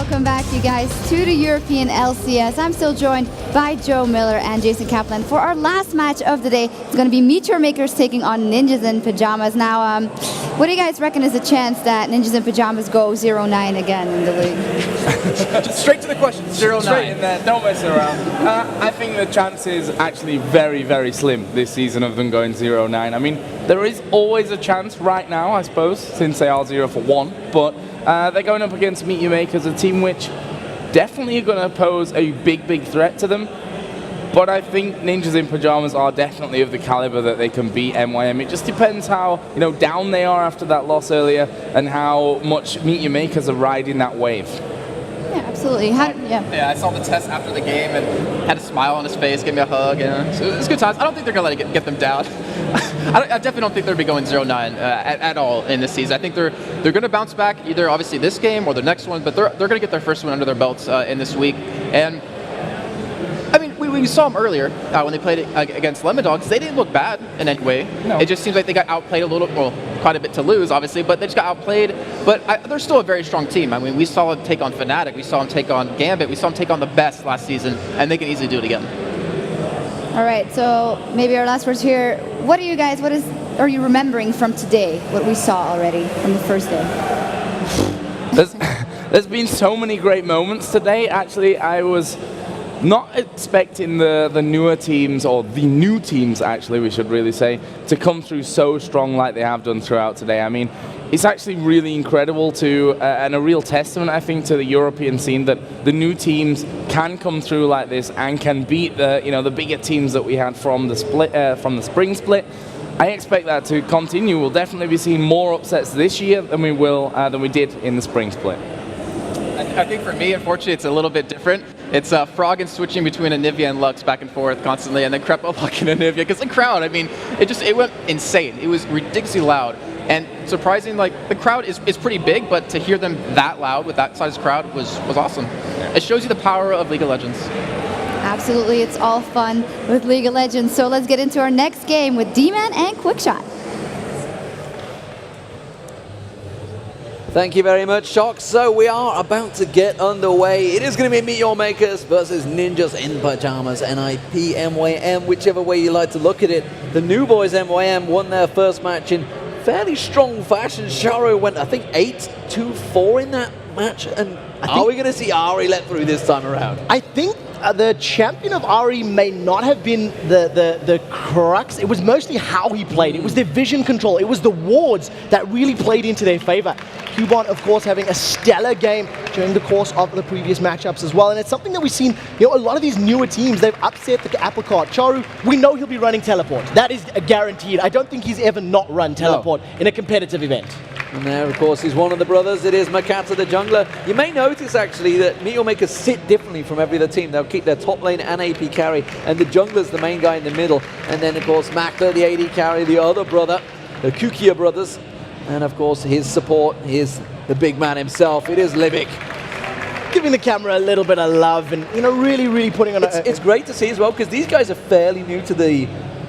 welcome back, you guys, to the European LCS. I'm still joined by Joe Miller and Jason Kaplan for our last match of the day. It's going to be Meteor Makers taking on Ninjas in Pajamas. Now, what do you guys reckon is the chance that Ninjas in Pajamas go 0-9 again in the league? Just straight to the question, 0-9. Straight in there, don't mess around. I think the chance is actually very, very slim this season of them going 0-9. I mean, there is always a chance right now, I suppose, since they are 0-1, but they're going up against Meteor Makers, a team which definitely are going to pose a big, big threat to them. But I think Ninjas in Pajamas are definitely of the caliber that they can beat MYM. It just depends how down they are after that loss earlier and how much Meteor Makers are riding that wave. Yeah, absolutely. Yeah, I saw the test after the game and had a smile on his face, gave me a hug. So it was good times. I don't think they're going to let it get them down. I definitely don't think they'll be going 0-9 at all in this season. I think they're going to bounce back either obviously this game or the next one, but they're going to get their first one under their belts in this week. And I mean, we saw them earlier when they played against Lemon Dogs. They didn't look bad in any way. No. It just seems like they got outplayed a little, well, quite a bit to lose, obviously, but they just got outplayed. But they're still a very strong team. I mean, we saw them take on Fnatic, we saw them take on Gambit, we saw them take on the best last season, and they can easily do it again. All right, so maybe our last words here. What are you remembering from today, what we saw already from the first day? There's been so many great moments today. Actually, I was not expecting the newer teams, or the new teams actually, we should really say, to come through so strong like they have done throughout today. I mean, it's actually really incredible and a real testament, I think, to the European scene that the new teams can come through like this and can beat the bigger teams that we had from the split, from the spring split. I expect that to continue. We'll definitely be seeing more upsets this year than we did in the spring split. I think for me, unfortunately, it's a little bit different. It's Froggen switching between Anivia and Lux back and forth constantly, and then Crepa locking Anivia. Because the crowd, I mean, it went insane. It was ridiculously loud. And surprising, like, the crowd is pretty big, but to hear them that loud with that size crowd was awesome. It shows you the power of League of Legends. Absolutely, it's all fun with League of Legends. So let's get into our next game with D-Man and Quickshot. Thank you very much, Shock. So we are about to get underway. It is going to be Meteor Makers versus Ninjas in Pajamas, NiP, MYM, whichever way you like to look at it. The new boys, MYM, won their first match in fairly strong fashion. Sharo went, I think, 8-2-4 in that match. And are we going to see Ari let through this time around? I think the champion of Ari may not have been the crux. It was mostly how he played. It was their vision control. It was the wards that really played into their favor. Cubon, of course, having a stellar game during the course of the previous matchups as well. And it's something that we've seen, a lot of these newer teams, they've upset the apple cart. Charu, we know he'll be running teleport. That is a guaranteed. I don't think he's ever not run teleport in a competitive event. And there, of course, is one of the brothers. It is Makata, the jungler. You may notice, actually, that Meteor Makers sit differently from every other team. They'll keep their top lane and AP carry, and the jungler's the main guy in the middle. And then, of course, Makta, the AD carry, the other brother, the Kukia brothers. And, of course, his support is the big man himself. It is Livik. Giving the camera a little bit of love and, really, really putting on It's great to see as well, because these guys are fairly new to the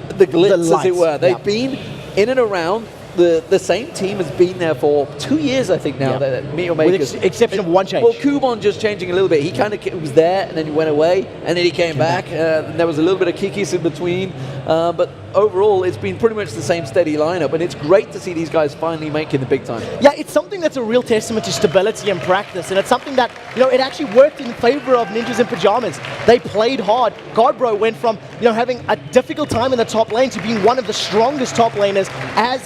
glitz, as it were. They've been in and around. The same team has been there for 2 years, I think, now. Meteor Makers. With the exception of one change. Well, Kubon just changing a little bit. He kind of was there, and then he went away, and then he came back. There was a little bit of kikis in between. But overall, it's been pretty much the same steady lineup, and it's great to see these guys finally making the big time. Yeah, it's something that's a real testament to stability and practice, and it's something that, it actually worked in favor of Ninjas in Pajamas. They played hard. Godbro went from, having a difficult time in the top lane to being one of the strongest top laners, as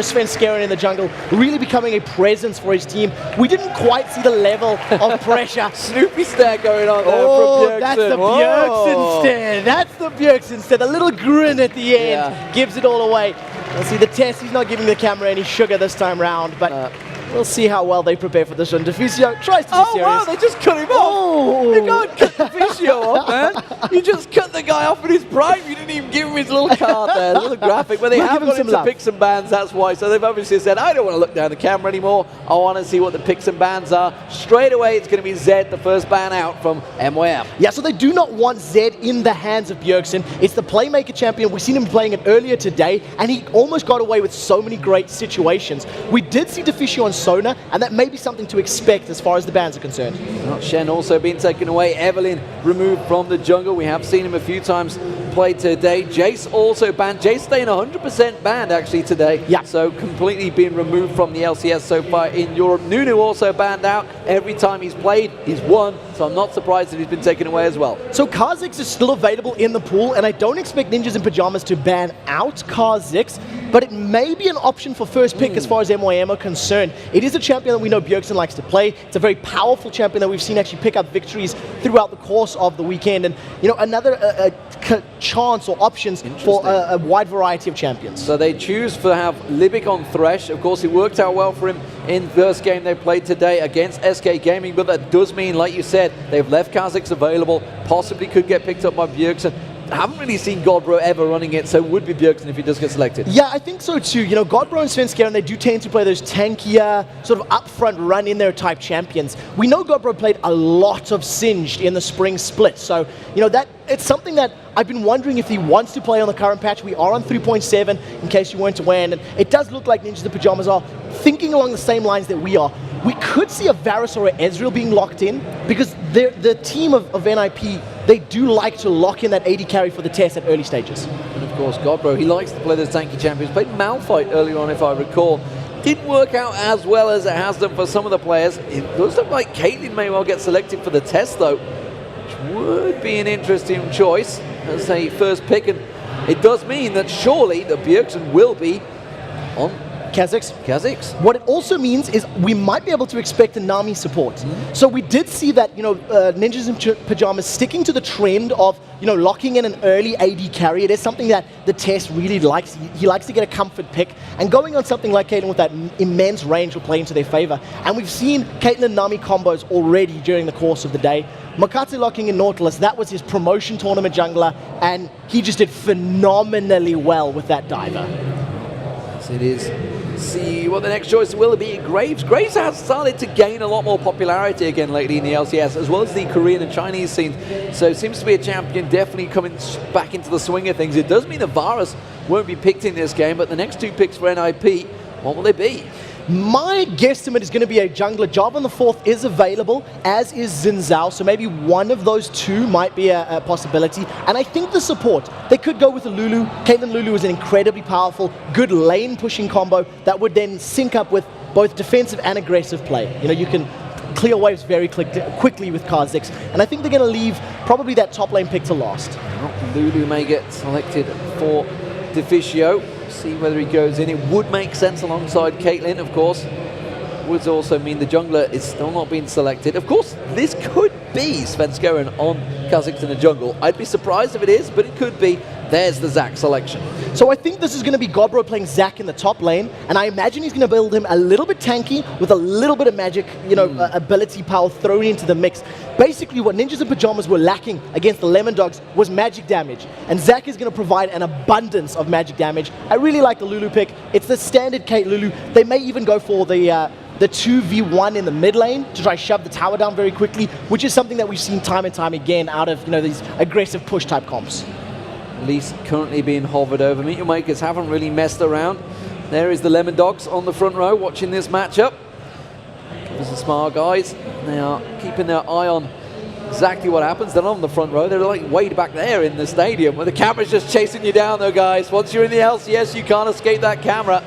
Sven Skeren in the jungle, really becoming a presence for his team. We didn't quite see the level of pressure. Snoopy stare going on there from Bjergsen. That's the Bjergsen stare. That's the Bjergsen stare. A little grin at the end gives it all away. We'll see the test. He's not giving the camera any sugar this time round, but we'll see how well they prepare for this one. Deficio tries to be serious. Wow, they just cut him off. You can't cut Deficio off, man. You just cut the guy off in his prime. You didn't even give him his little card there, the little graphic. But they have got him to picks and bans, that's why. So they've obviously said, I don't want to look down the camera anymore. I want to see what the picks and bans are. Straight away, it's going to be Zed, the first ban out from MYM. Yeah, so they do not want Zed in the hands of Bjergsen. It's the playmaker champion. We've seen him playing it earlier today, and he almost got away with so many great situations. We did see Deficio on persona, and that may be something to expect as far as the bans are concerned. Well, Shen also being taken away. Evelyn removed from the jungle. We have seen him a few times play today. Jace also banned. Jace staying 100% banned actually today. Yeah. So completely being removed from the LCS so far in Europe. Nunu also banned out. Every time he's played, he's won. So I'm not surprised that he's been taken away as well. So Kha'Zix is still available in the pool, and I don't expect Ninjas in Pajamas to ban out Kha'Zix, but it may be an option for first pick as far as MYM are concerned. It is a champion that we know Bjergsen likes to play. It's a very powerful champion that we've seen actually pick up victories throughout the course of the weekend, and another chance or options for a wide variety of champions. So they choose to have Libic on Thresh. Of course, it worked out well for him in the first game they played today against SK Gaming, but that does mean, like you said, they've left Kha'Zix available, possibly could get picked up by Bjergsen. I haven't really seen Godbro ever running it, so it would be Bjergsen if he does get selected. Yeah, I think so too. Godbro and Svenskeren, they do tend to play those tankier, sort of upfront run-in-there type champions. We know Godbro played a lot of Singed in the spring split, so, that it's something that I've been wondering if he wants to play on the current patch. We are on 3.7, in case you weren't aware, and it does look like Ninjas in Pajamas are thinking along the same lines that we are. We could see a Varus or a Ezreal being locked in, because the team of NiP, they do like to lock in that AD carry for the test at early stages. And of course, Godbro, he likes to play those tanky champions. Played Malphite earlier on, if I recall. Didn't work out as well as it has done for some of the players. It does look like Caitlyn may well get selected for the test, though, which would be an interesting choice as a first pick. And it does mean that surely the Bjergsen will be on Kha'Zix. What it also means is we might be able to expect a Nami support. So we did see that, Ninjas in Pajamas sticking to the trend of, locking in an early AD carry. It is something that the test really likes. He likes to get a comfort pick, and going on something like Caitlyn with that immense range will play into their favor. And we've seen Caitlyn-Nami combos already during the course of the day. Makate locking in Nautilus, that was his promotion tournament jungler, and he just did phenomenally well with that diver. Yes, it is. See what the next choice will be. Graves. Graves has started to gain a lot more popularity again lately in the LCS, as well as the Korean and Chinese scenes. So it seems to be a champion definitely coming back into the swing of things. It does mean that Varus won't be picked in this game, but the next two picks for NiP, what will they be? My guesstimate is going to be a jungler. Jarvan the 4th is available, as is Xin Zhao, so maybe one of those two might be a possibility. And I think the support, they could go with a Lulu. Caitlyn Lulu is an incredibly powerful, good lane-pushing combo that would then sync up with both defensive and aggressive play. You can clear waves very quickly with Kha'Zix, and I think they're going to leave probably that top lane pick to last. Well, Lulu may get selected for Deficio. See whether he goes in. It would make sense alongside Caitlyn, of course. Would also mean the jungler is still not being selected. Of course, this could be Svenskeren on Kha'Zix in the jungle. I'd be surprised if it is, but it could be. There's the Zac selection. So I think this is going to be Godbro playing Zac in the top lane, and I imagine he's going to build him a little bit tanky with a little bit of magic, ability power thrown into the mix. Basically, what Ninjas in Pajamas were lacking against the Lemon Dogs was magic damage, and Zac is going to provide an abundance of magic damage. I really like the Lulu pick. It's the standard Kate Lulu. They may even go for the 2v1 in the mid lane to try to shove the tower down very quickly, which is something that we've seen time and time again out of these aggressive push type comps. Least currently being hovered over. Meet Your Makers haven't really messed around. There is the Lemon Dogs on the front row watching this matchup. These are smart guys. They are keeping their eye on exactly what happens. They're not on the front row. They're like way back there in the stadium where the camera's just chasing you down though, guys. Once you're in the LCS, you can't escape that camera.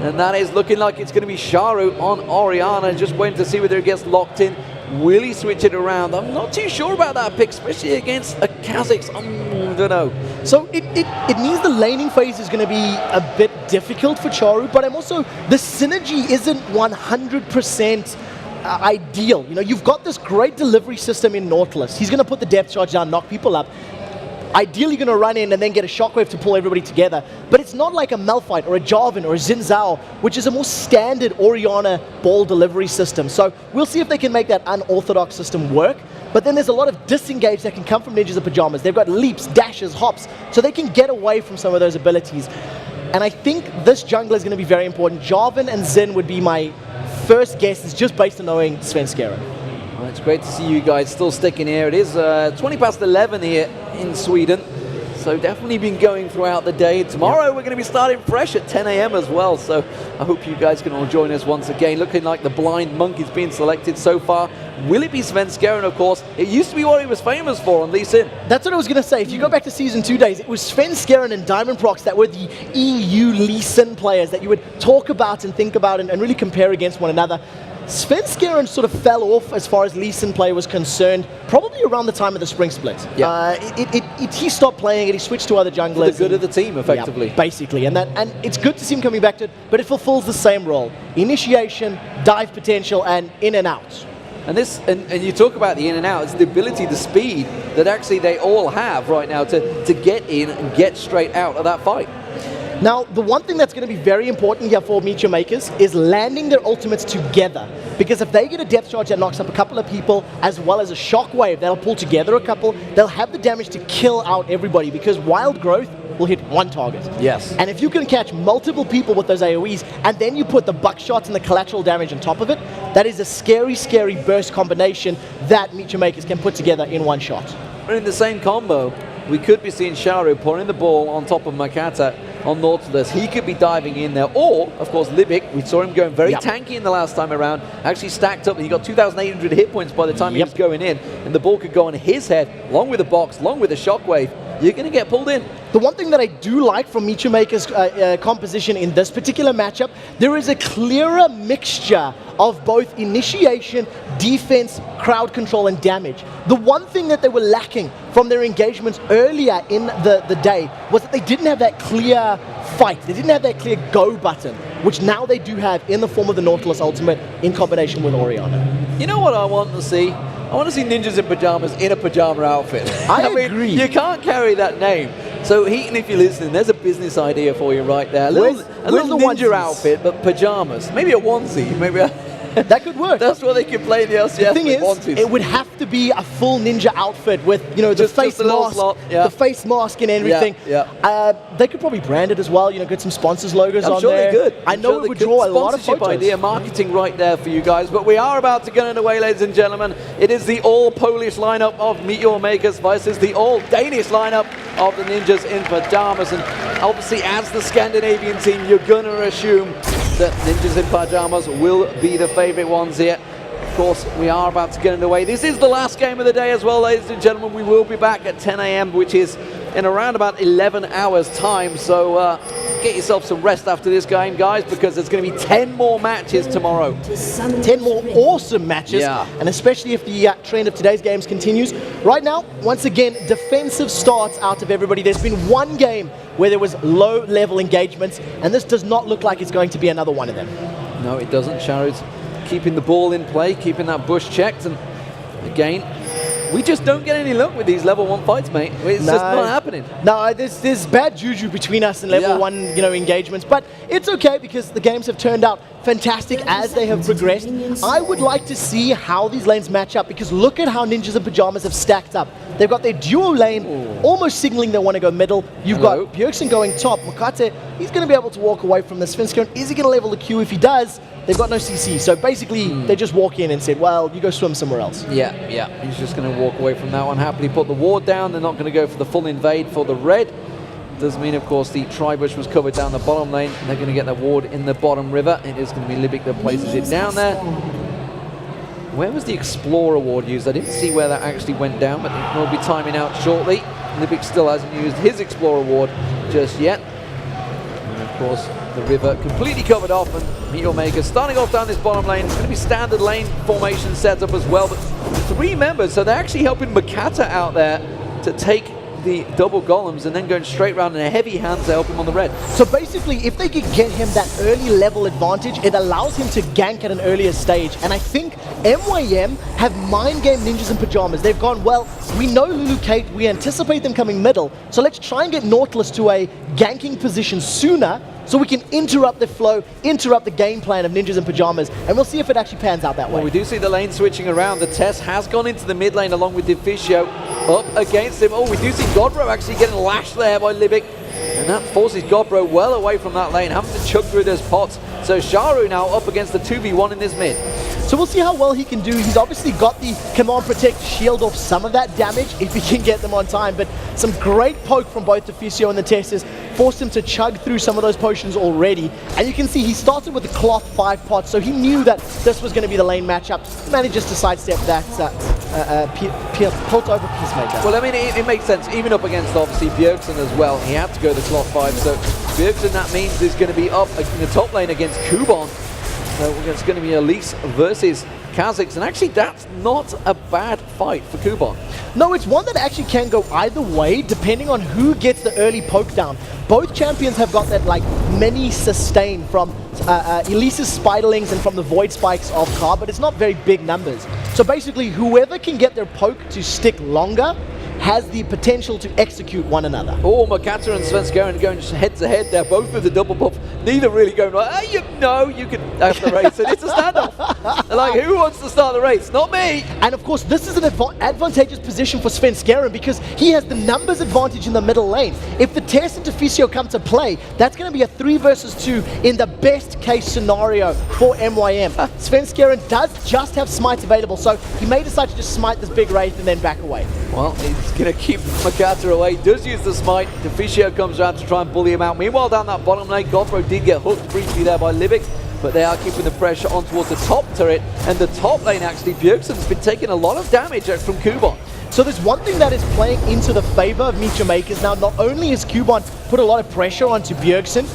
And that is looking like it's going to be Sharu on Orianna. Just waiting to see whether it gets locked in. Will he switch it around? I'm not too sure about that pick, especially against a Kha'Zix. I don't know. So it means the laning phase is going to be a bit difficult for Charu, but the synergy isn't 100% ideal. You've got this great delivery system in Nautilus. He's going to put the depth charge down, knock people up. Ideally going to run in and then get a shockwave to pull everybody together. But it's not like a Malphite or a Jarvan or a Xin Zhao, which is a more standard Orianna ball delivery system. So we'll see if they can make that unorthodox system work. But then there's a lot of disengage that can come from Ninjas in Pajamas. They've got leaps, dashes, hops, so they can get away from some of those abilities. And I think this jungler is going to be very important. Jarvan and Xin would be my first guesses, just based on knowing Svenskeren. Well, it's great to see you guys still sticking here. It is 20 past 11 here in Sweden. So definitely been going throughout the day. Tomorrow we're going to be starting fresh at 10 a.m. as well. So I hope you guys can all join us once again. Looking like the blind monkey's been selected so far. Will it be Sven Skeren, of course? It used to be what he was famous for on Lee Sin. That's what I was going to say. If you go back to Season 2 days, it was Sven Skeren and Diamond Prox that were the EU Lee Sin players that you would talk about and think about and really compare against one another. Sven Skeren sort of fell off as far as Lee Sin play was concerned, probably around the time of the spring split. Yeah. He stopped playing it, he switched to other junglers. For the good of the team, effectively. Yeah, basically, and it's good to see him coming back to it, but it fulfills the same role. Initiation, dive potential, and in and out. And this, and you talk about the in and out, it's the ability, the speed that actually they all have right now to get in and get straight out of that fight. Now, the one thing that's going to be very important here for Meet Your Makers is landing their ultimates together. Because if they get a depth charge that knocks up a couple of people, as well as a shockwave that'll pull together a couple, they'll have the damage to kill out everybody, because Wild Growth will hit one target. Yes. And if you can catch multiple people with those AoEs, and then you put the buckshots and the collateral damage on top of it, that is a scary, scary burst combination that Meet Your Makers can put together in one shot. And in the same combo, we could be seeing Sharu putting the ball on top of Makata on Nautilus. He could be diving in there. Or, of course, Libic, we saw him going very tanky in the last time around, actually stacked up, and he got 2,800 hit points by the time he was going in, and the ball could go on his head, along with the box, along with the shockwave. You're going to get pulled in. The one thing that I do like from Meet Your Maker's composition in this particular matchup, there is a clearer mixture of both initiation, defense, crowd control, and damage. The one thing that they were lacking from their engagements earlier in the day was that they didn't have that clear fight. They didn't have that clear go button, which now they do have in the form of the Nautilus Ultimate in combination with Orianna. You know what I want to see? I want to see ninjas in pajamas in a pajama outfit. I mean, agree. You can't carry that name. So Heaton, if you're listening, there's a business idea for you right there. A little ninja onesies? Outfit, but pajamas. Maybe a onesie. Maybe That could work. that's what they could play in the LCS. The thing is, onesies. it would have to be a full ninja outfit with, you know, the Just face a little mask, slot, yeah. the face mask and everything. Yeah. They could probably brand it as well, you know, get some sponsors logos I'm on sure there. they could. I know it would draw a lot of Sponsorship photos. idea, marketing right there for you guys. But we are about to get underway, ladies and gentlemen. It is the all-Polish lineup of Meet Your Makers versus the all-Danish lineup of the Ninjas in Pajamas. And obviously, as the Scandinavian team, you're going to assume that Ninjas in Pajamas will be the favorite ones here. Of course, we are about to get underway. This is the last game of the day as well, ladies and gentlemen. We will be back at 10 a.m., which is in around about 11 hours time. So get yourself some rest after this game, guys, because there's going to be 10 more matches tomorrow. 10 more awesome matches, Yeah. and especially if the trend of today's games continues. Right now, once again, defensive starts out of everybody. There's been one game where there was low-level engagements, and this does not look like it's going to be another one of them. No, it doesn't. Sharu's keeping the ball in play, keeping that bush checked, and again, we just don't get any luck with these level 1 fights, mate. It's just not happening. No, there's bad juju between us and level 1, you know, engagements, but it's okay because the games have turned out fantastic as they have progressed. I would like to see how these lanes match up, because look at how Ninjas in Pajamas have stacked up. They've got their duo lane almost signaling they want to go middle. You've got Bjergsen going top. Makate, he's going to be able to walk away from this. Sven Skeren, is he going to level the queue? If he does, they've got no CC. So basically, they just walk in and said, well, you go swim somewhere else. Yeah. He's just going to walk away from that one, happily put the ward down. They're not going to go for the full invade for the red. Does mean, of course, the Tribush was covered down the bottom lane. They're going to get the ward in the bottom river. It is going to be Libic that places it down there. Where was the Explorer ward used? I didn't see where that actually went down, but it will be timing out shortly. Libic still hasn't used his Explorer ward just yet. And, of course, the river completely covered off, and Meet Your Maker starting off down this bottom lane. It's going to be standard lane formation setup as well, but 3 members, so they're actually helping Makata out there to take the double golems and then going straight round in a heavy hand to help him on the red. So basically, if they could get him that early level advantage, it allows him to gank at an earlier stage. And I think MYM have mind game Ninjas in Pajamas. They've gone, well, we know Lulu Kate, we anticipate them coming middle, so let's try and get Nautilus to a ganking position sooner so we can interrupt the flow, interrupt the game plan of Ninjas in Pajamas, and we'll see if it actually pans out that way. Well, we do see the lane switching around. The Test has gone into the mid lane along with Deficio up against him. Oh, we do see Godbro actually getting lashed there by Libic, and that forces Godbro well away from that lane, having to chug through those pots. So Sharu now up against the 2v1 in this mid. So we'll see how well he can do. He's obviously got the Command Protect shield off some of that damage if he can get them on time, but some great poke from both Deficio and the Testers forced him to chug through some of those potions already. And you can see he started with the Cloth 5 pot, so he knew that this was going to be the lane matchup. He manages to sidestep that Pult over Peacemaker. Well, I mean, it makes sense. Even up against, obviously, Bjergsen as well. He had to go the Cloth 5, so Bjergsen, that means, is going to be up in the top lane against Kubon. So it's going to be Elise versus Kha'Zix, and actually that's not a bad fight for Kubon. No, it's one that actually can go either way depending on who gets the early poke down. Both champions have got that like mini sustain from Elise's Spiderlings and from the Void Spikes of Car, but it's not very big numbers. So basically whoever can get their poke to stick longer has the potential to execute one another. Oh, Makata and Svenskeren going head to head. They're both with the double buff. Neither really going right. You can have the race, and it's a standoff. They're like, who wants to start the race? Not me. And of course, this is an advantageous position for Svenskeren because he has the numbers advantage in the middle lane. If the Tess and Deficio come to play, that's going to be a 3 versus 2 in the best case scenario for MYM. Svenskeren does just have smites available, so he may decide to just smite this big wraith and then back away. Well, he's going to keep Makata away. Does use the smite. Deficio comes around to try and bully him out. Meanwhile, down that bottom lane, Godbro did get hooked briefly there by Livix, but they are keeping the pressure on towards the top turret. And the top lane, actually, Bjergsen's been taking a lot of damage from Kubon. So there's one thing that is playing into the favor of Meet Your Makers now. Not only has Kubon put a lot of pressure onto Bjergsen,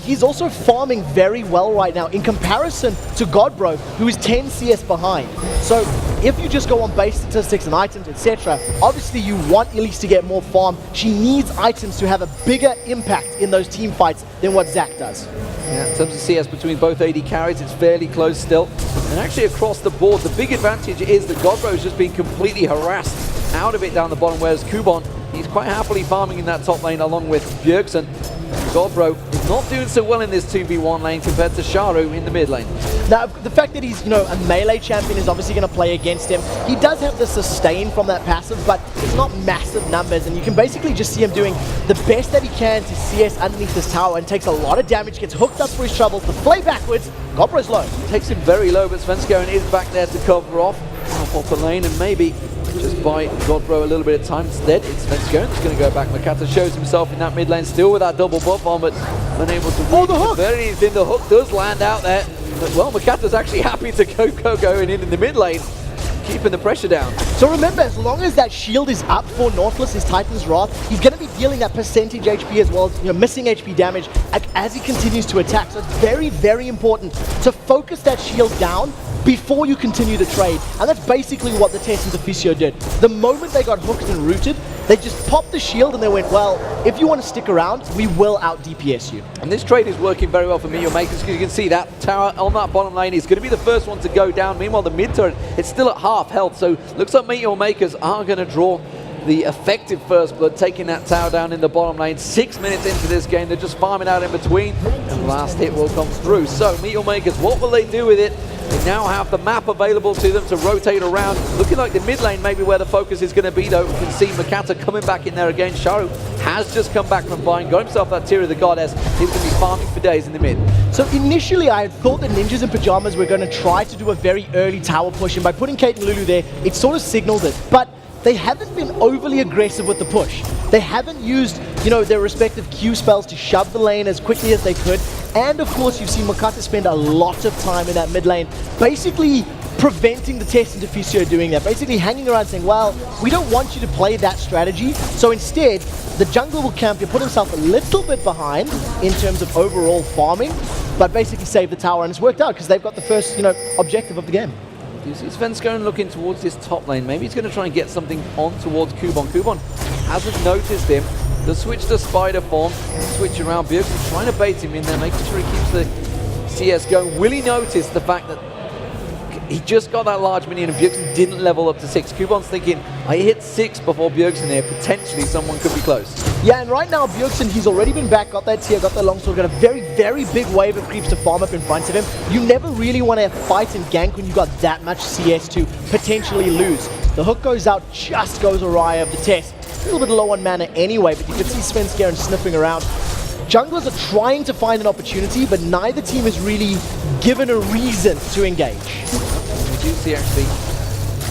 he's also farming very well right now in comparison to Godbro, who is 10 CS behind. So if you just go on base statistics and items, etc., obviously you want Elise to get more farm. She needs items to have a bigger impact in those team fights than what Zac does. Yeah, in terms of CS between both AD carries, it's fairly close still. And actually across the board, the big advantage is that Godbro has just been completely harassed out of it down the bottom, whereas Kubon, he's quite happily farming in that top lane along with Bjergsen. Godbro is not doing so well in this 2v1 lane compared to Sharu in the mid lane. Now, the fact that he's, a melee champion is obviously going to play against him. He does have the sustain from that passive, but it's not massive numbers, and you can basically just see him doing the best that he can to CS underneath this tower and takes a lot of damage, gets hooked up for his troubles, the play backwards, Godbro's low. Takes him very low, but Svenskeren is back there to cover off the lane, and maybe just buy Godbro a little bit of time instead. It's Svenskeren that's going to go back. Makata shows himself in that mid lane, still with that double buff on, but unable to the hook! anything. The hook does land out there. But, well, Makata's actually happy to go going in the mid lane, keeping the pressure down. So remember, as long as that shield is up for Nautilus, his Titan's Wrath, he's going to be dealing that percentage HP as well as missing HP damage as he continues to attack. So it's very, very important to focus that shield down before you continue to trade. And that's basically what the Tess and Deficio did. The moment they got hooked and rooted, they just popped the shield and they went, well, if you want to stick around, we will out DPS you. And this trade is working very well for Meet Your Makers, because you can see that tower on that bottom lane is going to be the first one to go down. Meanwhile, the mid turret, it's still at half health, so looks like Meet Your Makers are going to draw the effective first blood, taking that tower down in the bottom lane. 6 minutes into this game, they're just farming out in between, and the last hit will come through. So Meet Your Makers, what will they do with it? They now have the map available to them to rotate around. Looking like the mid lane maybe where the focus is going to be, though. We can see Makata coming back in there again. Sharu has just come back from buying, got himself that Tear of the Goddess. He's going to be farming for days in the mid. So initially I had thought that Ninjas in Pajamas were going to try to do a very early tower push, and by putting Kate and Lulu there, it sort of signaled it. But they haven't been overly aggressive with the push. They haven't used, their respective Q spells to shove the lane as quickly as they could. And of course, you've seen Makata spend a lot of time in that mid lane, basically preventing the Tess and Deficio doing that. Basically hanging around saying, well, we don't want you to play that strategy. So instead, the jungler will camp here, put himself a little bit behind in terms of overall farming, but basically save the tower. And it's worked out because they've got the first, objective of the game. You see Svenskeren looking towards this top lane. Maybe he's going to try and get something on towards Kubon. Kubon hasn't noticed him. The switch to Spider form, switch around. Bjergsen trying to bait him in there, making sure he keeps the CS going. Will he notice the fact that he just got that large minion and Bjergsen didn't level up to 6? Kubon's thinking, I hit 6 before Bjergsen there. Potentially someone could be close. Yeah, and right now Bjergsen, he's already been back, got that tier, got that longsword, got a very, very big wave of creeps to farm up in front of him. You never really want to fight and gank when you got that much CS to potentially lose. The hook goes out, just goes awry of the Tess. A little bit low on mana anyway, but you can see Svenskeren sniffing around. junglers are trying to find an opportunity, but neither team is really given a reason to engage. We do see actually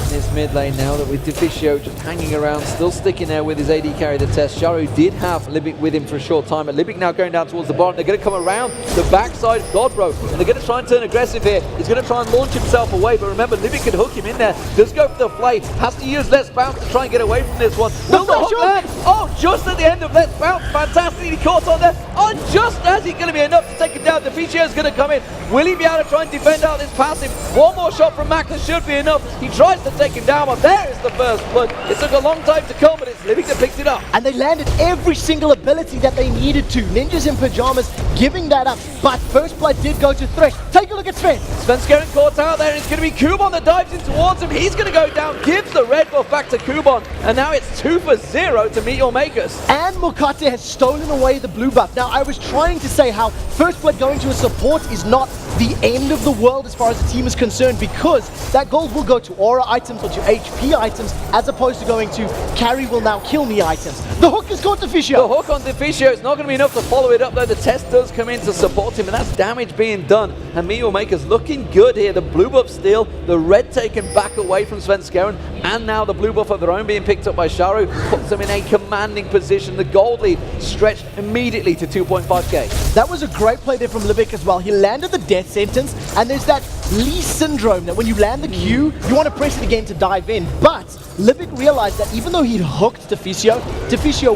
in this mid lane now that with Deficio just hanging around, still sticking there with his AD carry the test. Sharu did have Libic with him for a short time, but Libic now going down towards the bottom. They're going to come around the backside of Godbro, and they're going to try and turn aggressive here. He's going to try and launch himself away, but remember, Libic can hook him in there. Does go for the flay, has to use Let's Bounce to try and get away from this one. Will the hook land? Oh, just at the end of Let's Bounce, fantastic, he caught on there. Oh, just as he's going to be enough to take him down, Deficio's going to come in. Will he be able to try and defend out this passive? One more shot from Max should be enough. He tries to take him down, but there is the first blood. It took a long time to come, but it's Libic that picks it up. And they landed every single ability that they needed to. Ninjas in Pajamas giving that up, but first blood did go to Thresh. Take a look at Sven. Svenskeren caught out there, and it's going to be Kubon that dives in towards him. He's going to go down, gives the red buff back to Kubon, and now it's 2 for 0 to meet your makers. And Mokate has stolen away the blue buff. Now, I was trying to say how first blood going to a support is not the end of the world as far as the team is concerned, because that gold will go to aura items or to HP items as opposed to going to carry will now kill me items. The hook is caught Deficio. The hook on Deficio, it's not going to be enough to follow it up though. The test does come in to support him, and that's damage being done. And Meteor Maker's looking good here. The blue buff steal, the red taken back away from Svenskeren, and now the blue buff of their own being picked up by Sharu puts them in a commanding position. The gold lead stretched immediately to 2.5k. That was a great play there from Libic as well. He landed the death sentence, and there's that Lee syndrome that when you land the Q, you want to press it again to dive in. But Libic realized that even though he'd hooked Deficio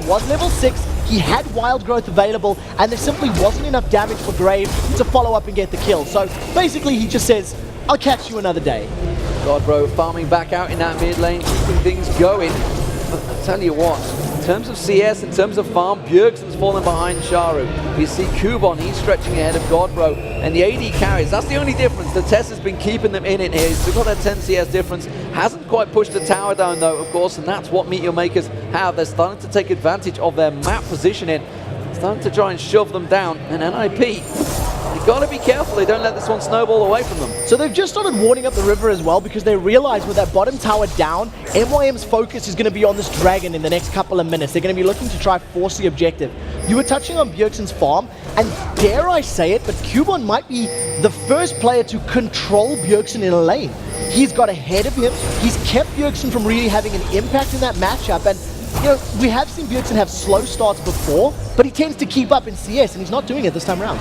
was level 6, he had wild growth available, and there simply wasn't enough damage for Grave to follow up and get the kill. So basically he just says, I'll catch you another day. Godbro farming back out in that mid lane, keeping things going. But I tell you what, in terms of CS, in terms of farm, Bjergsen's falling behind Sharu. You see Kubon, he's stretching ahead of Godbro, and the AD carries. That's the only difference. The Tess has been keeping them in here. He's still got that 10 CS difference. Hasn't quite pushed the tower down though, of course, and that's what Meteor Makers have. They're starting to take advantage of their map positioning. Starting to try and shove them down, and NiP, you've got to be careful they don't let this one snowball away from them. So they've just started warding up the river as well, because they realize with that bottom tower down, MYM's focus is going to be on this dragon in the next couple of minutes. They're going to be looking to try force the objective. You were touching on Bjergsen's farm, and dare I say it, but Kubon might be the first player to control Bjergsen in a lane. He's got ahead of him, he's kept Bjergsen from really having an impact in that matchup, and you know, we have seen Bjergsen have slow starts before, but he tends to keep up in CS, and he's not doing it this time around.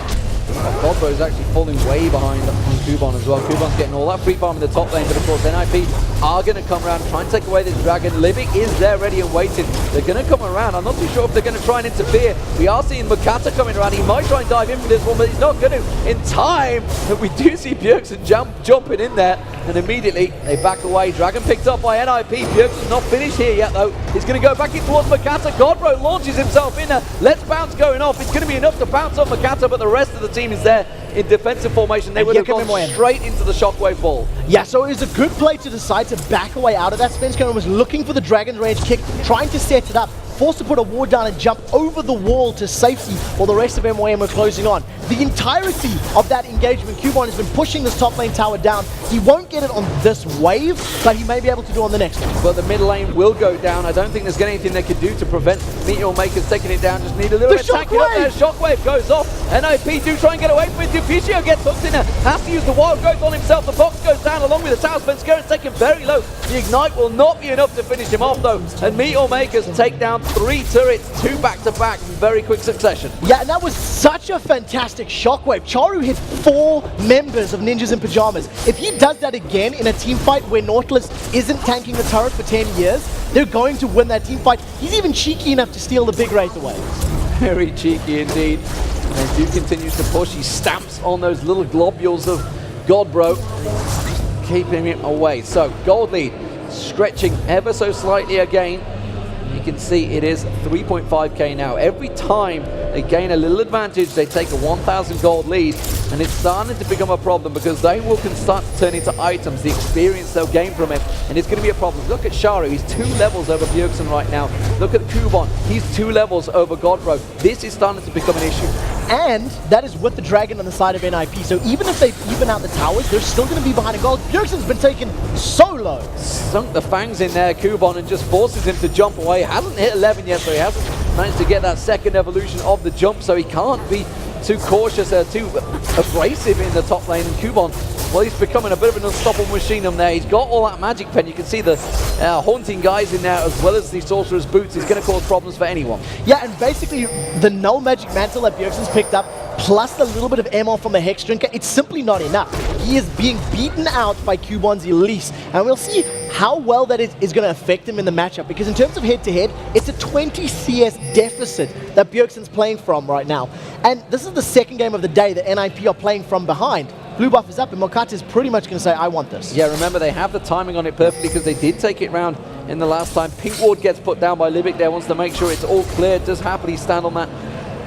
Godbro is actually falling way behind on Kubon as well. Kubon's getting all that free farm in the top lane, but of course NiP are going to come around and try and take away this dragon. Libic is there ready and waiting. They're going to come around. I'm not too sure if they're going to try and interfere. We are seeing Mokata coming around. He might try and dive in for this one, but he's not going to in time. But we do see Bjergsen jumping in there, and immediately they back away. Dragon picked up by NiP. Bjergsen's not finished here yet though. He's going to go back in towards Mokata. Godbro launches himself in there. Let's bounce going off. It's going to be enough to bounce off Mokata, but the rest of the team is there in defensive formation. They would have gone straight into the shockwave ball. Yeah, so it was a good play to decide to back away out of that. Svenskeren was looking for the Dragon's Rage kick, trying to set it up, forced to put a ward down and jump over the wall to safety while the rest of MYM were closing on. The entirety of that engagement, Kubon has been pushing this top lane tower down. He won't get it on this wave, but he may be able to do on the next one. But the mid lane will go down. I don't think there's anything they can do to prevent Meteor Makers taking it down. Just need a little bit of tanking up there. Shockwave goes off. NiP do try and get away from it. Deficio gets hooked in there. Has to use the wild growth on himself. The box goes down along with the tower. Svenskeren's taken very low. The ignite will not be enough to finish him off though. And Meteor Makers take down 3 turrets, 2 back-to-back in very quick succession. Yeah, and that was such a fantastic shockwave. Charu hit 4 members of Ninjas in Pajamas. If he does that again in a team fight where Nautilus isn't tanking the turret for 10 years, they're going to win that team fight. He's even cheeky enough to steal the big Wraith away. Very cheeky indeed. And they do continue to push. He stamps on those little globules of Godbro, keeping him away. So gold lead stretching ever so slightly again. You can see it is 3.5k now. Every time they gain a little advantage, they take a 1,000 gold lead, and it's starting to become a problem because they can start to turn into items, the experience they'll gain from it, and it's going to be a problem. Look at Sharu, he's 2 levels over Bjergsen right now. Look at Kubon, he's 2 levels over Godbro. This is starting to become an issue. And that is with the dragon on the side of NiP. So even if they even out the towers, they're still going to be behind a gold. Bjergsen's been taken so low. Sunk the fangs in there, Kubon, and just forces him to jump away. Hasn't hit 11 yet, so he hasn't managed to get that second evolution of the jump, so he can't be too cautious, too abrasive in the top lane. And Kubon, well, he's becoming a bit of an unstoppable machine on there. He's got all that magic pen. You can see the haunting guys in there, as well as the sorcerer's boots. He's going to cause problems for anyone. Yeah, and basically the null magic mantle that Bjergsen's picked up, plus a little bit of ammo from a Hex Drinker, it's simply not enough. He is being beaten out by Kubon's Elise, and we'll see how well that is going to affect him in the matchup, because in terms of head-to-head, it's a 20 CS deficit that Bjergsen's playing from right now. And this is the second game of the day that NiP are playing from behind. Blue buff is up, and Mokata is pretty much going to say, I want this. Yeah, remember, they have the timing on it perfectly because they did take it round in the last time. Pink Ward gets put down by Libic there, wants to make sure it's all clear, does happily stand on that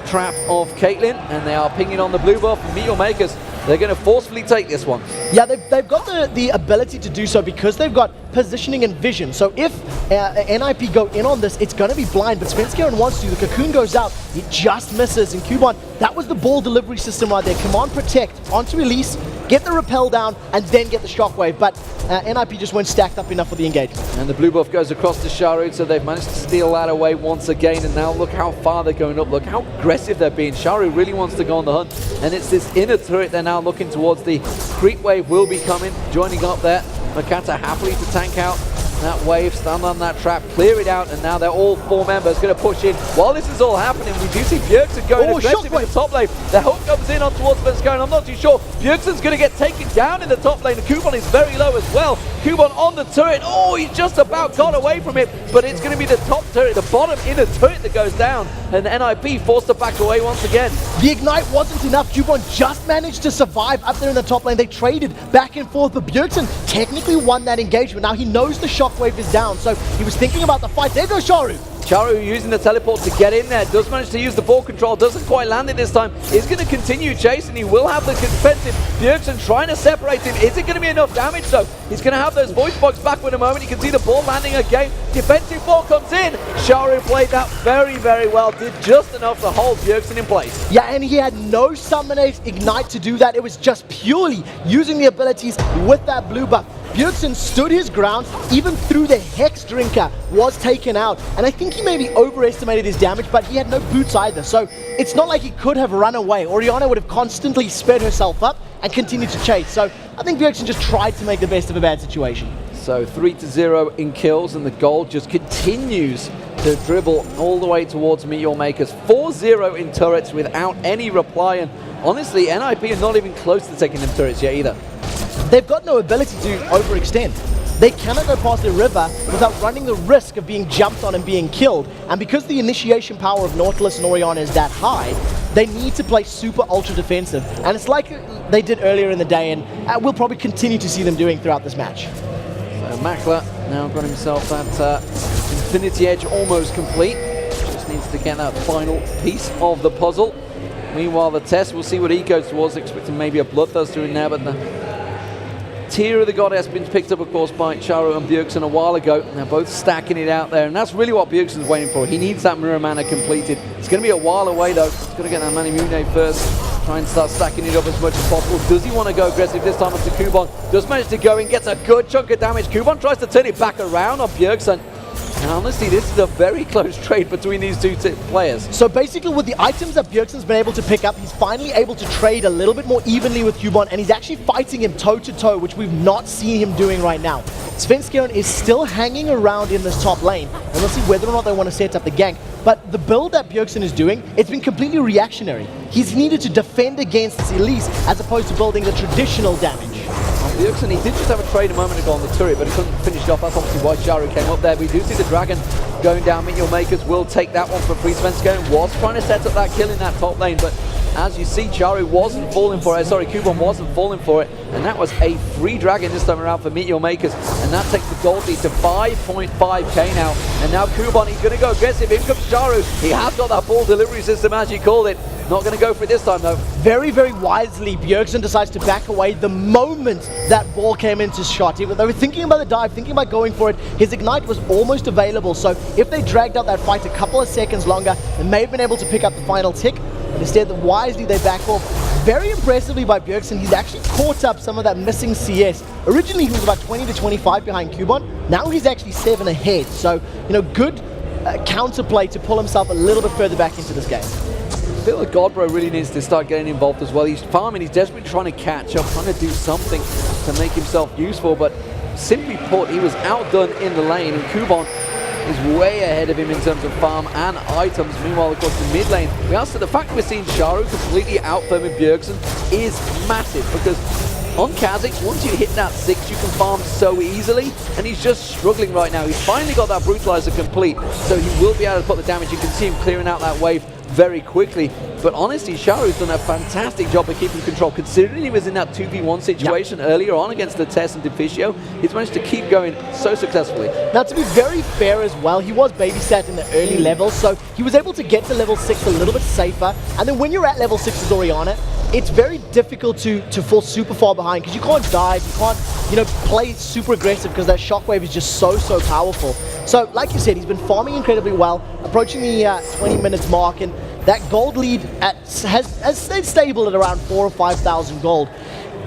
trap of Caitlyn, and they are pinging on the blue buff. Meet Your Makers, they're going to forcefully take this one. Yeah, they've got the ability to do so because they've got positioning and vision. So if NiP go in on this, it's going to be blind, but Svenskeren wants to. The Cocoon goes out, he just misses, and Kubon, that was the ball delivery system right there. Command Protect, onto Release, get the repel down, and then get the Shockwave, but NiP just weren't stacked up enough for the engagement. And the blue buff goes across to Sharu, so they've managed to steal that away once again, and now look how far they're going up, look how aggressive they're being. Sharu really wants to go on the hunt, and it's this inner turret they're now looking towards. The creep wave will be coming, joining up there. Mokata happily to tank out that wave, stand on that trap, clear it out, and now they're all four members going to push in. While this is all happening, we do see Bjergsen going aggressive in the top lane. The hook comes in on towards Svenskeren. I'm not too sure. Bjergsen's going to get taken down in the top lane, and Kubon is very low as well. Kubon on the turret. Oh, he's just about got away from it, but it's going to be the top turret, the bottom inner turret that goes down, and NiP forced to back away once again. The Ignite wasn't enough. Kubon just managed to survive up there in the top lane. They traded back and forth, but Bjergsen technically won that engagement. Now he knows the Shockwave is down, so he was thinking about the fight. There goes Sharu. Sharu using the teleport to get in there, does manage to use the ball control, doesn't quite land it this time, is going to continue chasing, he will have the defensive. Bjergsen trying to separate him, is it going to be enough damage though? He's going to have those voice box back in a moment, you can see the ball landing again, defensive ball comes in, Sharu played that very, very well, did just enough to hold Bjergsen in place. Yeah, and he had no Summon Ace Ignite to do that, it was just purely using the abilities with that blue buff. Bjergsen stood his ground, even through the Hex Drinker was taken out, and I think he maybe overestimated his damage, but he had no boots either, so it's not like he could have run away. Orianna would have constantly sped herself up and continued to chase, so I think Bjergsen just tried to make the best of a bad situation. So 3-0 in kills, and the gold just continues to dribble all the way towards Meet Your Makers. 4-0 in turrets without any reply, and honestly, NiP are not even close to taking them turrets yet either. They've got no ability to overextend. They cannot go past the river without running the risk of being jumped on and being killed. And because the initiation power of Nautilus and Orianna is that high, they need to play super ultra defensive. And it's like they did earlier in the day, and we'll probably continue to see them doing throughout this match. So Makler now got himself that Infinity Edge almost complete. Just needs to get that final piece of the puzzle. Meanwhile, the test, we'll see what he goes towards, expecting maybe a Bloodthirster in there, but the Tear of the Goddess been picked up, of course, by Sharu and Bjergsen a while ago. They're both stacking it out there, and that's really what Bjergsen's waiting for. He needs that Mirror Mana completed. It's going to be a while away, though. He's going to get that Manimune first. Try and start stacking it up as much as possible. Does he want to go aggressive this time onto Kubon? Does manage to go in, gets a good chunk of damage. Kubon tries to turn it back around on Bjergsen. And honestly, this is a very close trade between these two players. So basically, with the items that Bjergsen's been able to pick up, he's finally able to trade a little bit more evenly with Kubon, and he's actually fighting him toe-to-toe, which we've not seen him doing right now. Svenskeren is still hanging around in this top lane, and we'll see whether or not they want to set up the gank. But the build that Bjergsen is doing, it's been completely reactionary. He's needed to defend against Elise as opposed to building the traditional damage. Bjergsen, he did just have a trade a moment ago on the turret, but he couldn't finish it off. That's obviously why Sharu came up there. We do see the Dragon going down. Meet Your Makers will take that one for free. Svenskeren was trying to set up that kill in that top lane, but as you see, Sharu wasn't falling for it. Sorry, Kubon wasn't falling for it, and that was a free Dragon this time around for Meet Your Makers, and that takes the gold lead to 5.5k now. And now Kubon, he's going to go aggressive. In comes Sharu. He has got that ball delivery system, as you called it. Not going to go for it this time, though. Very, very wisely, Bjergsen decides to back away the moment that ball came into shot. They were thinking about the dive, thinking about going for it. His Ignite was almost available, so if they dragged out that fight a couple of seconds longer, they may have been able to pick up the final tick, but instead, wisely, they back off. Very impressively by Bjergsen, he's actually caught up some of that missing CS. Originally, he was about 20 to 25 behind Kubon. Now he's actually 7 ahead, so, you know, good counterplay to pull himself a little bit further back into this game. I feel like Godbro really needs to start getting involved as well. He's farming, he's desperately trying to catch up, trying to do something to make himself useful, but simply put, he was outdone in the lane, and Kubon is way ahead of him in terms of farm and items. Meanwhile, of course, the mid lane, we also, the fact that we're seeing Sharu completely out-farming Bjergsen is massive, because on Kha'Zix, once you hit that 6, you can farm so easily, and he's just struggling right now. He's finally got that Brutalizer complete, so he will be able to put the damage. You can see him clearing out that wave very quickly. But honestly, Sharu's done a fantastic job of keeping control. Considering he was in that 2v1 situation earlier on against the Tess and Deficio, he's managed to keep going so successfully. Now, to be very fair as well, he was babysat in the early levels, so he was able to get to level 6 a little bit safer. And then when you're at level 6 as Orianna, it's very difficult to fall super far behind, because you can't dive, you can't, play super aggressive, because that shockwave is just so powerful. So, like you said, he's been farming incredibly well, approaching the 20 minutes mark, and that gold lead has stayed stable at around 4,000 or 5,000 gold.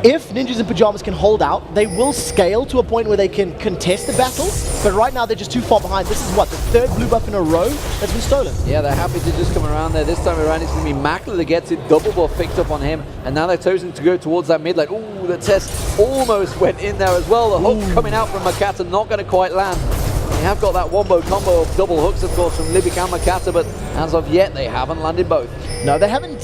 If Ninjas in Pajamas can hold out, they will scale to a point where they can contest the battle, but right now they're just too far behind. This is what, the 3rd blue buff in a row that's been stolen. Yeah, they're happy to just come around there. This time around it's going to be Makler that gets it, double buff picked up on him, and now they're choosing to go towards that mid lane. Ooh, the test almost went in there as well. The hook coming out from Makata, not going to quite land. They have got that wombo combo of double hooks, of course, from Libic and Makata, but as of yet, they haven't landed both. No, they haven't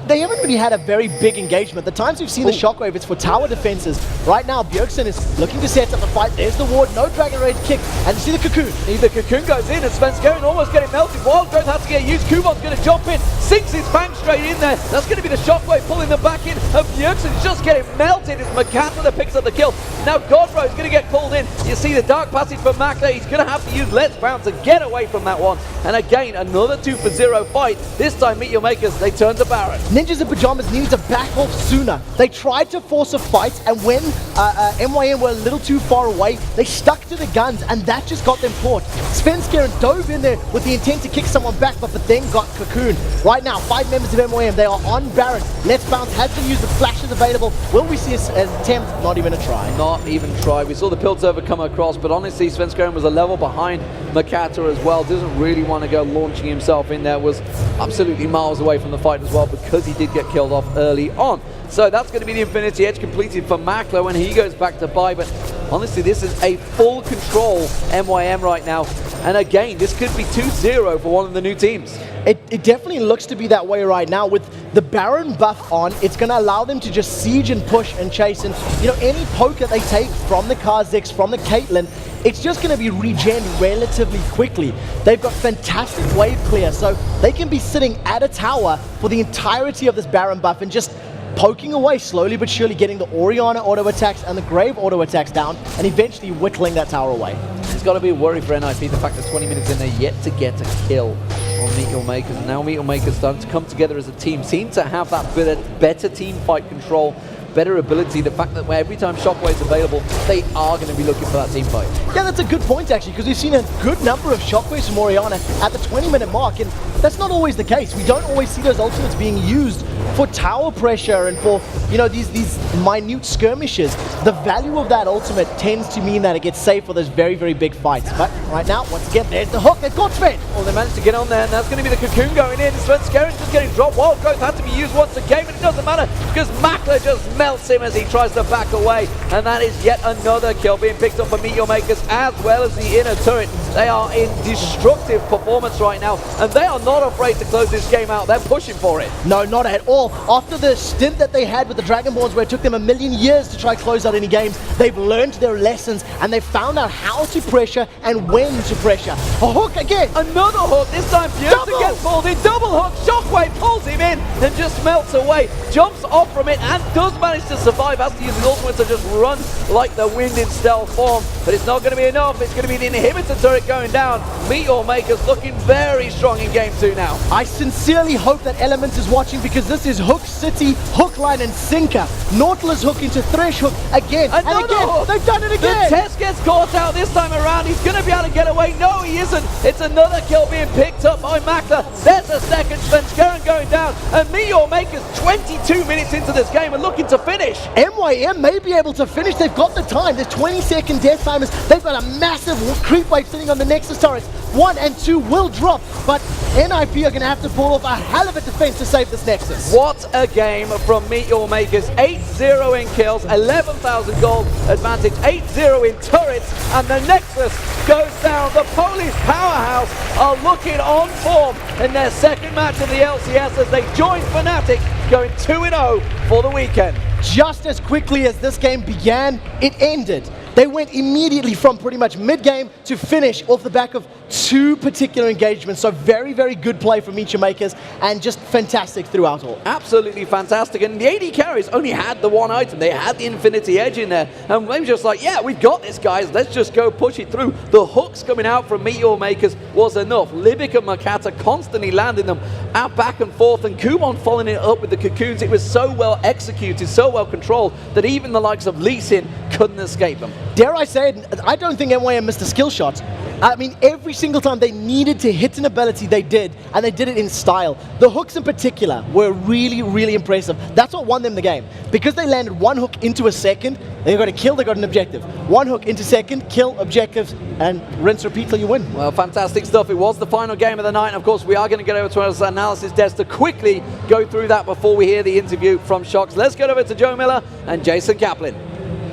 really had a very big engagement. The times we've seen the shockwave, it's for tower defenses. Right now, Bjergsen is looking to set up the fight. There's the ward, no Dragon Rage kick, and you see the cocoon. The cocoon goes in, and Svenskeren almost getting melted. Wild Growth has to get used. Kubon's going to jump in, sinks his fang straight in there. That's going to be the shockwave pulling them back in, and Bjergsen's just getting melted. It's Makata that picks up the kill. Now Godbro is going to get pulled in. You see the dark passage from Makler. He's going to have to use Let's Bounce to get away from that one. And again, another 2-for-0 fight. This time, Meet Your Makers, they turn to Baron. Ninjas in Pajamas needed to back off sooner. They tried to force a fight, and when MYM were a little too far away, they stuck to the guns, and that just got them caught. Svenskeren dove in there with the intent to kick someone back, but then got cocooned. Right now, 5 members of MYM, they are on Baron. Let's Bounce has been used with flashes available. Will we see an attempt? Not even a try. Not even try. We saw the Piltover come across, but honestly, Svenskeren was a level behind Makata as well. Doesn't really want to go launching himself in there. Was absolutely miles away from the fight as well, because he did get killed off early on. So that's going to be the Infinity Edge completed for Makler when he goes back to buy. But honestly, this is a full control MYM right now. And again, this could be 2-0 for one of the new teams. It definitely looks to be that way right now. With the Baron buff on, it's going to allow them to just siege and push and chase. And, any poke that they take from the Kha'Zix, from the Caitlyn, it's just going to be regen relatively quickly. They've got fantastic wave clear, so they can be sitting at a tower for the entirety of this Baron buff and just poking away slowly but surely, getting the Orianna auto attacks and the Grave auto attacks down, and eventually whittling that tower away. It's got to be a worry for NiP, the fact that 20 minutes in, they're yet to get a kill on Meet Your Makers. And now Meet Your Makers starting to come together as a team, seem to have that better team fight control, better ability. The fact that every time Shockwave's available, they are going to be looking for that team fight. Yeah, that's a good point actually, because we've seen a good number of Shockwaves from Orianna at the 20-minute mark, and that's not always the case. We don't always see those ultimates being used for tower pressure and for, these minute skirmishes. The value of that ultimate tends to mean that it gets saved for those very, very big fights. But right now, once again, there's the hook. They've got Sven. Well, they managed to get on there, and that's going to be the cocoon going in. Svenskeren just getting dropped. Wild Growth had to be used once again, but it doesn't matter, because Makler just melts him as he tries to back away. And that is yet another kill being picked up for Meet Your Makers, as well as the inner turret. They are in destructive performance right now, and they are not afraid to close this game out. They're pushing for it. No, not at all. After the stint that they had with the Dragonborns, where it took them a million years to try close out any games, they've learned their lessons, and they've found out how to pressure and when to pressure. A hook again. Another hook. This time Bjergsen gets pulled in. Double hook. Shockwave pulls him in and just melts away. Jumps off from it and does manage to survive. Has to use his ultimate to just run like the wind in stealth form. But it's not going to be enough. It's going to be the inhibitor turret going down. Meet Your Makers looking very strong in game 2 now. I sincerely hope that Elements is watching, because this is Hook City, Hook Line and Sinker. Nautilus hook into Thresh hook again. Another and again. Hook. They've done it again. The Test gets caught out this time around. He's going to be able to get away. No, he isn't. It's another kill being picked up by Makler. There's a second. Svenskeren going down, and Meet Your Makers 22 minutes into this game and looking to finish. MYM may be able to finish. They've got the time. There's 20-second death timers. They've got a massive creep wave sitting on the Nexus turrets. 1 and 2 will drop, but NiP are going to have to pull off a hell of a defense to save this Nexus. What a game from Meet Your Makers. 8-0 in kills, 11,000 gold advantage, 8-0 in turrets, and the Nexus goes down. The Polish powerhouse are looking on form in their second match of the LCS as they join Fnatic, going 2-0 for the weekend. Just as quickly as this game began, it ended. They went immediately from pretty much mid-game to finish off the back of 2 particular engagements. So very, very good play from Meet Your Makers and just fantastic throughout all. Absolutely fantastic. And the AD carries only had the 1 item. They had the Infinity Edge in there. And they were just like, yeah, we've got this, guys. Let's just go push it through. The hooks coming out from Meet Your Makers was enough. Libic and Makata constantly landing them out back and forth. And Kumon following it up with the cocoons. It was so well executed, so well controlled, that even the likes of Lee Sin couldn't escape them. Dare I say it, I don't think MYM missed a skill shot. I mean, every single time they needed to hit an ability, they did, and they did it in style. The hooks in particular were really, really impressive. That's what won them the game. Because they landed 1 hook into a second, they got a kill, they got an objective. 1 hook into second, kill, objectives, and rinse, repeat till you win. Well, fantastic stuff. It was the final game of the night. And of course, we are going to get over to our analysis desk to quickly go through that before we hear the interview from Shox. Let's get over to Joe Miller and Jason Kaplan.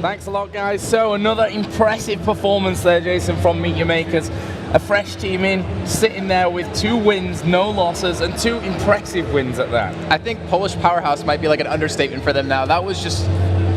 Thanks a lot, guys. So another impressive performance there, Jason, from Meet Your Makers. A fresh team in, sitting there with 2 wins, no losses, and 2 impressive wins at that. I think Polish powerhouse might be like an understatement for them now. That was just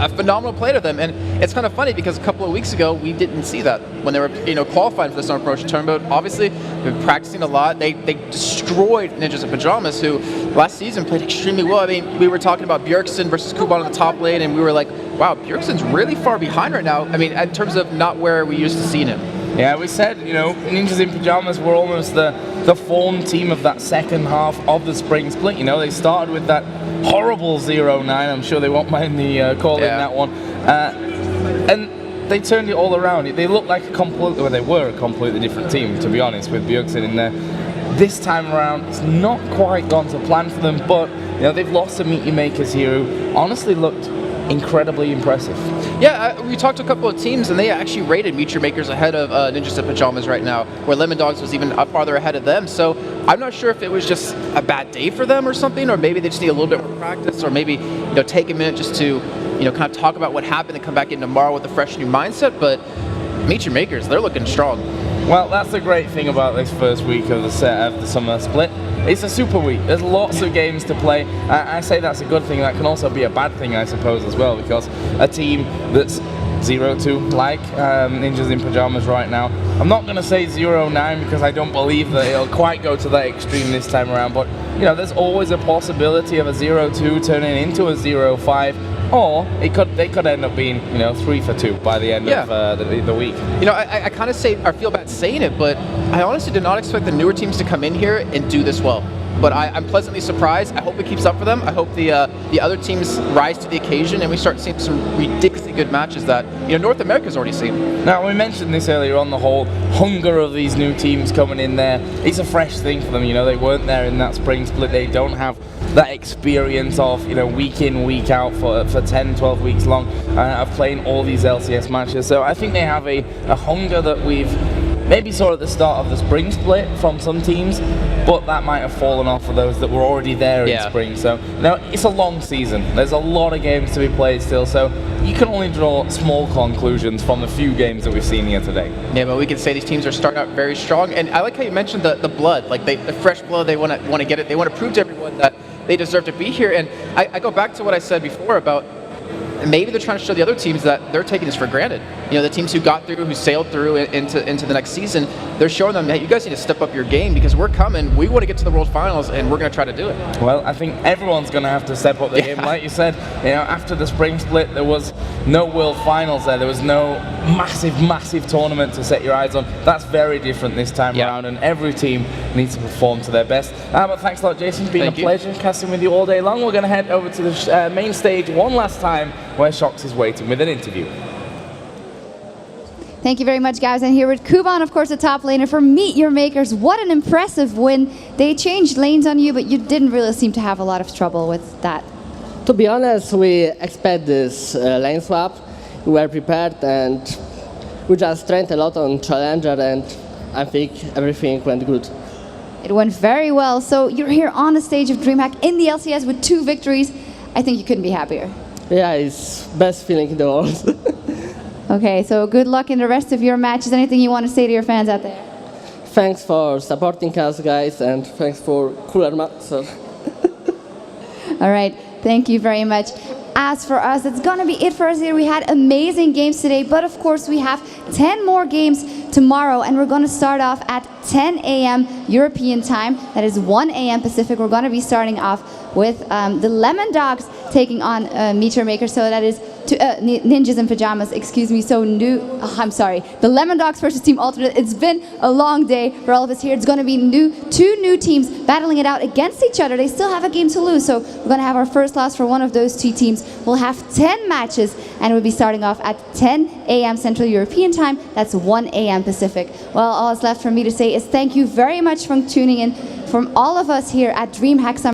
a phenomenal play to them, and it's kind of funny because a couple of weeks ago we didn't see that when they were qualifying for the Summer Promotion Tournament. Obviously, they've been practicing a lot. They destroyed Ninjas in Pajamas, who last season played extremely well. I mean, we were talking about Bjergsen versus Kuban on the top lane, and we were like, wow, Bjergsen's really far behind right now. I mean, in terms of not where we used to see him. Yeah, we said, Ninjas in Pajamas were almost the form team of that second half of the spring split. They started with that horrible 0-9. I'm sure they won't mind the calling that one. And they turned it all around. They looked like they were a completely different team, to be honest, with Bjergsen in there. This time around, it's not quite gone to plan for them, but they've lost to Meet Your Makers here, who honestly looked incredibly impressive. Yeah, we talked to a couple of teams, and they actually rated Meet Your Makers ahead of Ninjas in Pajamas right now, where Lemon Dogs was even farther ahead of them. So I'm not sure if it was just a bad day for them or something, or maybe they just need a little bit more practice, or maybe take a minute just to kind of talk about what happened and come back in tomorrow with a fresh new mindset. But Meet Your Makers, they're looking strong. Well, that's the great thing about this first week of the summer split. It's a super week. There's lots of games to play. I say that's a good thing. That can also be a bad thing, I suppose, as well, because a team that's 0-2, like Ninjas in Pajamas right now. I'm not going to say 0-9 because I don't believe that it'll quite go to that extreme this time around, but there's always a possibility of a 0-2 turning into a 0-5. Or they could end up being 3 for 2 by the end of the week. I kind of feel bad saying it, but I honestly did not expect the newer teams to come in here and do this well. But I'm pleasantly surprised. I hope it keeps up for them. I hope the other teams rise to the occasion and we start seeing some ridiculously good matches that North America's already seen. Now, we mentioned this earlier on, the whole hunger of these new teams coming in there. It's a fresh thing for them. They weren't there in that spring split. They don't have that experience of week in, week out for 10, 12 weeks long of playing all these LCS matches. So I think they have a hunger that we've maybe saw at the start of the spring split from some teams, but that might have fallen off for those that were already there in spring. So it's a long season. There's a lot of games to be played still, so you can only draw small conclusions from the few games that we've seen here today. Yeah, but we can say these teams are starting out very strong, and I like how you mentioned the blood, like the fresh blood. They want to get it. They want to prove to everyone that they deserve to be here. And I go back to what I said before about maybe they're trying to show the other teams that they're taking this for granted. The teams who got through, who sailed through into the next season, they're showing them, hey, you guys need to step up your game because we're coming. We want to get to the World Finals, and we're going to try to do it. Well, I think everyone's going to have to step up their game. Like you said, after the spring split, there was no World Finals there. There was no massive tournament to set your eyes on. That's very different this time around, and every team needs to perform to their best. But thanks a lot, Jason. It's been a pleasure casting with you all day long. We're going to head over to the main stage one last time, where Shox is waiting with an interview. Thank you very much, guys. And here with Kuban, of course, the top laner for Meet Your Makers. What an impressive win. They changed lanes on you, but you didn't really seem to have a lot of trouble with that. To be honest, we expect this lane swap. We were prepared and we just trained a lot on Challenger, and I think everything went good. It went very well. So you're here on the stage of DreamHack in the LCS with 2 victories. I think you couldn't be happier. Yeah, it's best feeling in the world. Okay, so good luck in the rest of your matches. Anything you want to say to your fans out there? Thanks for supporting us, guys, and thanks for cooler master. All right, thank you very much. As for us, it's going to be it for us here. We had amazing games today, but of course we have 10 more games tomorrow, and we're going to start off at 10 a.m. European time. That is 1 a.m. Pacific. We're going to be starting off with the Lemon Dogs taking on Meet Your Maker. So that is Ninjas in Pajamas, excuse me. So I'm sorry, the Lemon Dogs versus Team Alternate. It's been a long day for all of us here. It's going to be 2 new teams battling it out against each other. They still have a game to lose, so we're going to have our first loss for one of those 2 teams. We'll have 10 matches, and we'll be starting off at 10 a.m. Central European time. That's 1 a.m. Pacific. Well, all that's left for me to say is thank you very much for tuning in from all of us here at DreamHack Summer.